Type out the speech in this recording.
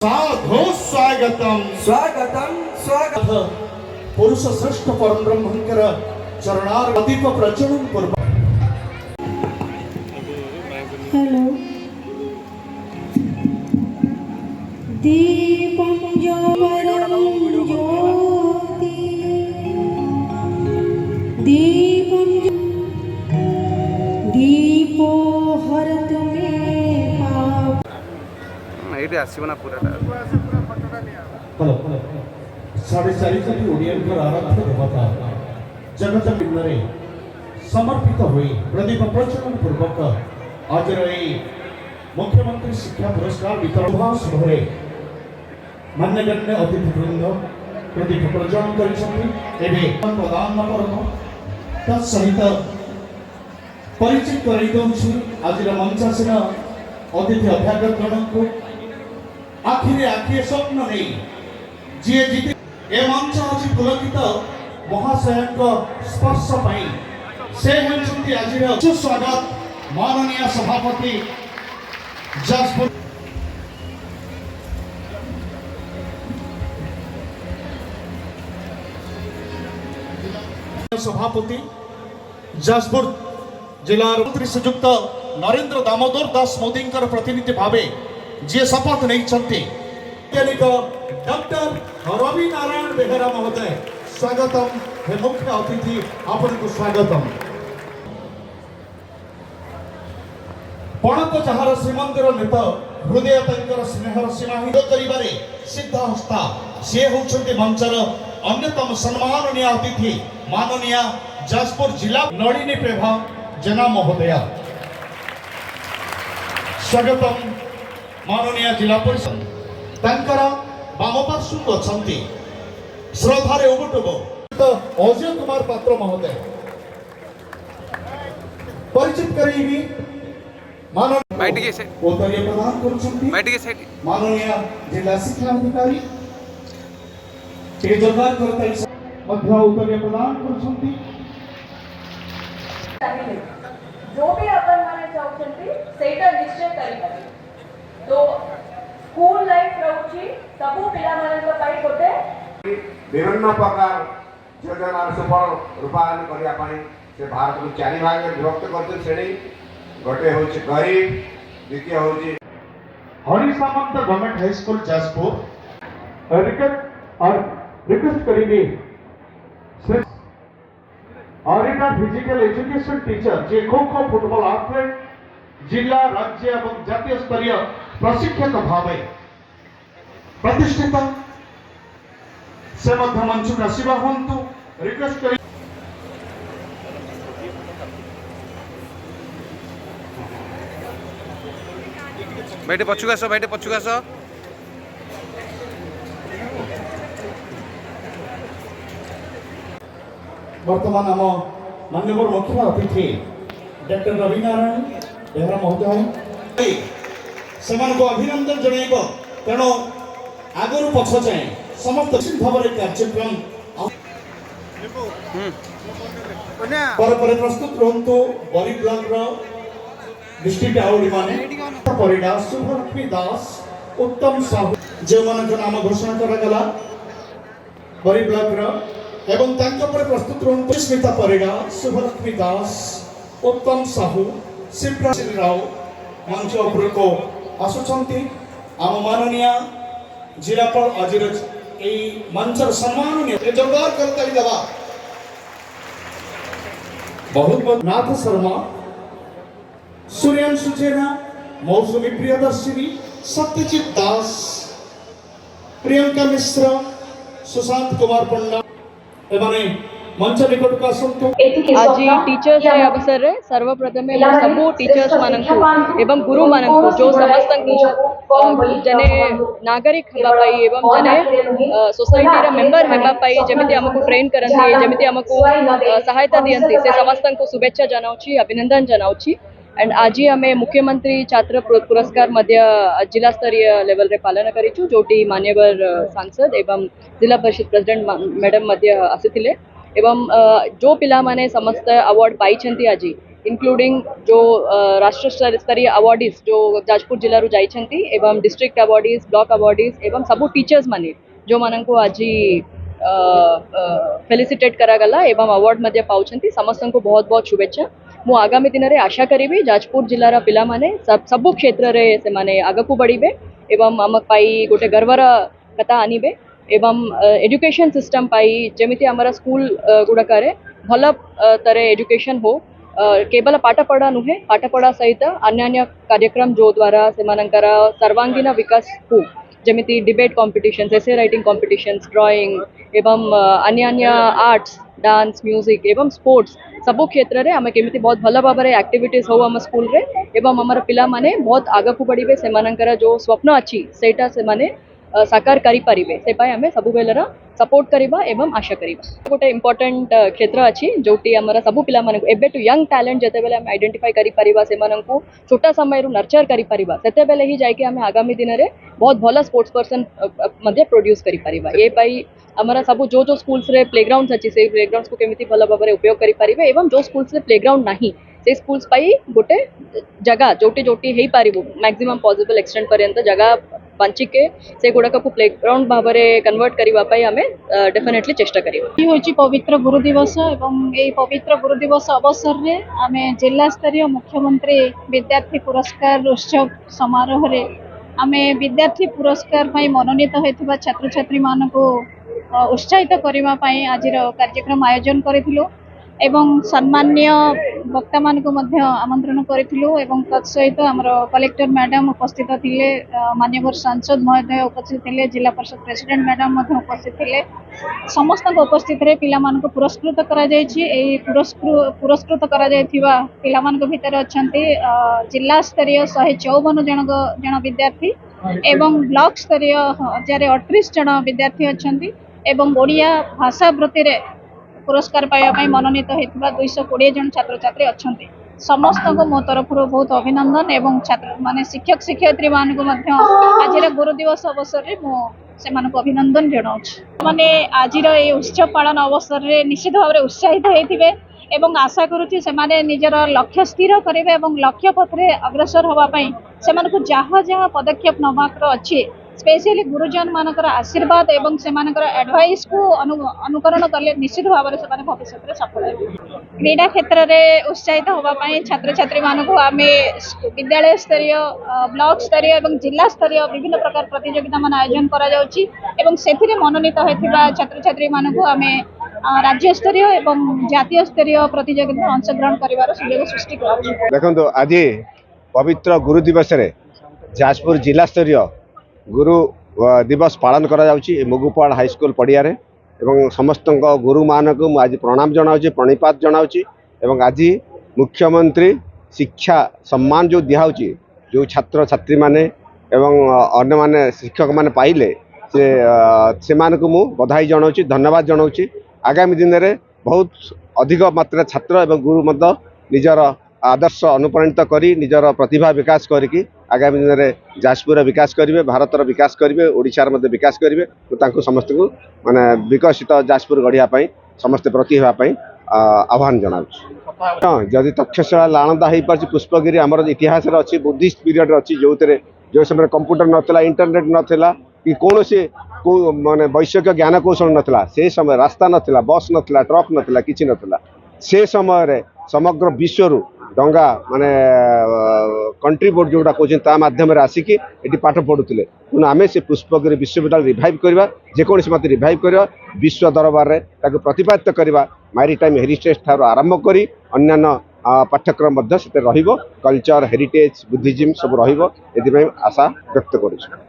साधु स्वागतम स्वागतम स्वागत पुरुष श्रेष्ठ परम ब्रह्मंकर चरणार दीप प्रज्वलन पूर्व हेलो दीपं ज्योतिरं ज्योति दीपं दीपो हरतु मे पाप ଏଇଠି ଆସିବ ନା ପୁରା हेलो साढ़े चारि कोटी ओडियनकर आराध्य देवता जगत बिंदरे समर्पित हुई प्रदीप प्रज्वलन पूर्वक आज मुख्यमंत्री शिक्षा पुरस्कार वितरण सभा मान्यगण्य अतिथि वृंद प्रदीप प्रज्वलन कर प्रदान पर्व तत्सहित परिचित कर आज मंचासीन अतिथि अभ्यागतगण को आखिरे आखिए स्वप्न नहीं जी जीति ए मंच अछि पुलकित महाशय स्पर्श पाई से होती आज सुस्वागत माननीय सभापति जाजपुर सभापति जाजपुर जिला मंत्री श्रीयुक्त नरेंद्र दामोदर दास मोदी प्रतिनिधि भावे जी शपथ नहीं डॉक्टर रवि नारायण बेहेरा महोदय स्वागतम हे मुख्य अतिथि आपन को स्वागतम पणत जहार श्रीमंदिर नेत हृदय तंकर स्नेहर सीमाहित करिबारे सिद्ध हस्ता से होउछन्ते मंचर अन्यतम सम्माननीय अतिथि माननीय जाजपुर जिला नलिनी प्रभा जना महोदय स्वागतम माननीय जिला परिषद तंकर वामपार्श्व अच्छी श्रद्धारे उबुटुब अजय कुमार पात्र महोदय परिचित करेबी माननीय उत्तरीय प्रदान कर माननीय जिला शिक्षा अधिकारी जोरदार करता उत्तरीय प्रदान कर जो भी अपन माने चाहते सेटा निश्चय करी तो स्कूल लाइफ रहुची सबु पिला मानक पाई गोटे विभिन्न प्रकार योजना सफल रूपायन करिया पाई से भारत को चारि भाग में विभक्त करते श्रेणी गोटे होची गरीब द्वितीय होची Hari Samanta government high school Jajpur request करेंगे और फिजिकल एजुकेशन टीचर जे खो खो फुटबॉल एथलीट जिला राज्य एवं जातीय स्तरीय प्रशिक्षक भाव प्रतिष्ठित से मंच को आसवा हूँ रिक्वेस्ट कर बैठे पछुक आस बैठे पछुक आस वर्तमान आम माननीय मुख्य अतिथि डॉक्टर रवि नारायण बेहरा महोदय से अभिनंदन जनइब तेणु आगु पक्ष जाए समस्त भाव कार्यक्रम प्रस्तुत रुहतु बरी ब्लॉक डिस्ट्रिक्ट आउडी माने परिडा शुभलक्ष्मी दास उत्तम साहू जो मान नाम घोषणा करा बरी ब्लॉक एवं प्रस्तुत रुहतु स्मिता परिडा शुभलक्ष्मी दास उत्तम साहू शिवराज राव मंच उपर को आसुचंती आम माननीय जिलापाल आज मंचर सम्माननीय जोरदार करता दबा बहुत बहुत नाथ शर्मा सूर्यांशु जेना मौसुमी प्रियदर्शिनी सत्यजित दास प्रियंका मिश्र सुशांत कुमार पंडा एमाने मंच निकट को आसंतु आज टीचर्स डे अवसर रे सर्वप्रथम सबू टीचर्स मानकु एवं गुरु मानकु जो समस्त जने नागरिक हेबा पाई एवं जने सोसाइटी रा मेंबर हेबा पाई जेमिति हमकु ट्रेन करंती जेमिति हमकु सहायता दियंती से समस्त को शुभेच्छा जनाउची अभिनंदन जनाउची एंड आज हमें मुख्यमंत्री छात्र पुरस्कार मध्य जिला स्तरीय लेवल रे पालन करिछु जोटी मान्यवर सांसद एवं जिला परिषद प्रेसिडेंट मैडम मध्य आसीथिले एवं जो पिला माने समस्त अवार्ड पाई आज इंक्लूडिंग जो राष्ट्र स्तरीय अवार्डीज जो जाजपुर जिल्ला जाइछंती एवं डिस्ट्रिक्ट अवार्डीज ब्लॉक अवार्डीज एवं सबू टीचर्स माने जो मानक आज फेलिसिटेट करागला एवं अवार्ड मध्य पाउछंती समस्त को बहुत बहुत शुभेच्छा। मु आगामी दिन में आशा करी जाजपुर जिलार पिला माने सबू क्षेत्र रे से माने आगकू बढ़िबे एवं आम पाई गोटे गर्वर कथा आनिबे एवं एजुकेशन सिस्टम पाई जेमिति आमरा स्कूल गुड़ाक भल तरह एजुकेशन हो केवल पाठपढ़ा नुहे पाठपढ़ा सहित अन्य कार्यक्रम जो द्वारा से सर्वांगीन विकास हो जमिति debate competitions essay writing competitions drawing एवं अन्य आर्ट्स डांस म्यूजिक एवं स्पोर्ट्स सबू क्षेत्र में आम केमी बहुत भल भाव में एक्टिविटीज हो आम स्कूल रे एवं आमर पिला माने बहुत आगकू बढ़िबे से जो स्वप्न अच्छी सेटा से माने साकार करि परिबे से पाई आमे सबु बेलरा सपोर्ट करिबा एवं आशा करिबा। गोटे इंपोर्टेंट क्षेत्र अच्छी जोटी आमरा सबु पिला माने एबे टू यंग टैलेंट जते बेले आमे आइडेंटिफाई करि परिबा से माननकु छोटा समय रु नर्चर करि परिबा सेते बेले ही जाय के आमे आगामी दिन रे बहुत भला स्पोर्ट्स पर्सन मध्ये प्रोड्यूस करि परिबा। ए पाई आमरा सबु जो स्कूल्स रे प्लेग्राउंड्स अच्छी से प्लेग्राउंड्स को केमिति भला भाव में उपयोग करि परिबे एवं जो स्कूल्स रे प्लेग्राउंड नाही से स्कूल्स पाई गोटे जगह जोटी जोटी हेई पारिबो मैक्सिमम पॉसिबल एक्सटेंट पर्यंत जगह बांचिके से गुड़ाक को प्लेग्राउंड भाव में कन्वर्ट करने आम डेफिनेटली चेष्टा करिबा। ये पवित्र गुरु दिवस एवं ये पवित्र गुरु दिवस अवसर में आम जिला स्तरीय मुख्यमंत्री विद्यार्थी पुरस्कार उत्सव समारोह रे आम विद्यार्थी पुरस्कार मनोनीत होता छात्र छात्री मान को उत्साहित करने आज कार्यक्रम आयोजन करूँ एवं सम्मान्य वक्ता मान को आमंत्रण करूँ एवं तत्सहित आमर कलेक्टर मैडम उपस्थित थे माननीय सांसद महोदय उपस्थित थे जिला परिषद प्रेसिडेंट मैडम उपस्थित थे समस्त उपस्थित पिला मान को पुरस्कृत पुरस्कृत पिला मान भितर अच्छा जिला स्तरीय 154 जन विद्यार्थी एवं ब्लॉक स्तरीय 1038 जन विद्यार्थी अच्छा एवं ओडिया भाषा वृत्ति पुरस्कार पाइबा मनोनीत होता 220 जन छात्र छात्री अच्छा समस्त को मो तरफ बहुत अभिनंदन एवं छात्र माने शिक्षक शिक्षयित्री मान को आज गुरु दिवस अवसर में से अभिनंदन जनाऊँ माने आज ये उत्सव पालन अवसर में निश्चित भाव में उत्साहित होते एवं आशा करुच्ची से निजर लक्ष्य स्थिर करेंगे और लक्ष्य पथरे अग्रसर होगापाई से जहाँ जहाँ पदक्षेप नवाकर अच्छी स्पेशली गुरुजन मानकर आशीर्वाद एवं से एडवाइस को अनुकरण कले निश्चित भाव में भविष्य में सफल हो। क्रीड़ा क्षेत्र में उत्साहित होगापाई छात्र छात्री मान को आम विद्यालय स्तरीय ब्लॉक स्तरीय और जिला स्तरीय विभिन्न प्रकार प्रतियोगिता मान आयोजन कर मनोनीत होता छात्र छात्री मान को आम राज्य स्तरीय एवं जातीय स्तरीय प्रतियोगिता अंशग्रहण कर सुजोग सृष्टि कर। देखो आज पवित्र गुरु दिवस रे जाजपुर जिला स्तरीय गुरु दिवस पालन करा जाउची मुगुपाड़ हाईस्कूल पड़िया रे एवं समस्त गुरु मान को आज प्रणाम जनाऊँ प्रणिपात जनाऊँ एवं आज मुख्यमंत्री शिक्षा सम्मान जो दिखाऊँगी जो छात्र छात्री माने एवं अन्य माने शिक्षक माने पाइले से मानक मु बधाई जनाऊँ धन्यवाद जनाऊँ। आगामी दिन में बहुत अधिक मात्रा छात्र एवं गुरु मध्य निजर आदर्श अनुप्राणित करी निजर प्रतिभा विकास करके आगामी दिन में जाजपुर विकास करेंगे भारतर विकास करेंगे ओडिशार मध्य विकास करेंगे तो समस्त को माने विकसित जाजपुर गढ़िया समस्ते प्रतिभा आह्वान जनाऊँ। जदि तक्षशिला लाणदा हो पार्टी पुष्पगिरी आमर इतिहास अच्छी बुद्धिस्ट पीरियड अच्छी जो समय कंप्यूटर नाला इंटरनेट नाला कि कौन से माने वैषयिक ज्ञान कौशल नाला से समय रास्ता नाला बस नाला ट्रक नाला कि नाला से समय समग्र विश्व डंगा माने कंट्री बोर्ड जोड़ा कहते मध्यम आसिकी ये पाठ पढ़ुले तेणु आम से पुष्पगिरी विश्वविद्यालय रिवाइव करवा जेकोसी मत रिवाइव करवा विश्व दरबार में प्रतिपादित करवा मैरीटाइम हेरिटेज ठार आरंभ करी अन्यान्य पाठ्यक्रम कल्चर हेरिटेज बुद्धिज्म सब रहा आशा व्यक्त करुँ।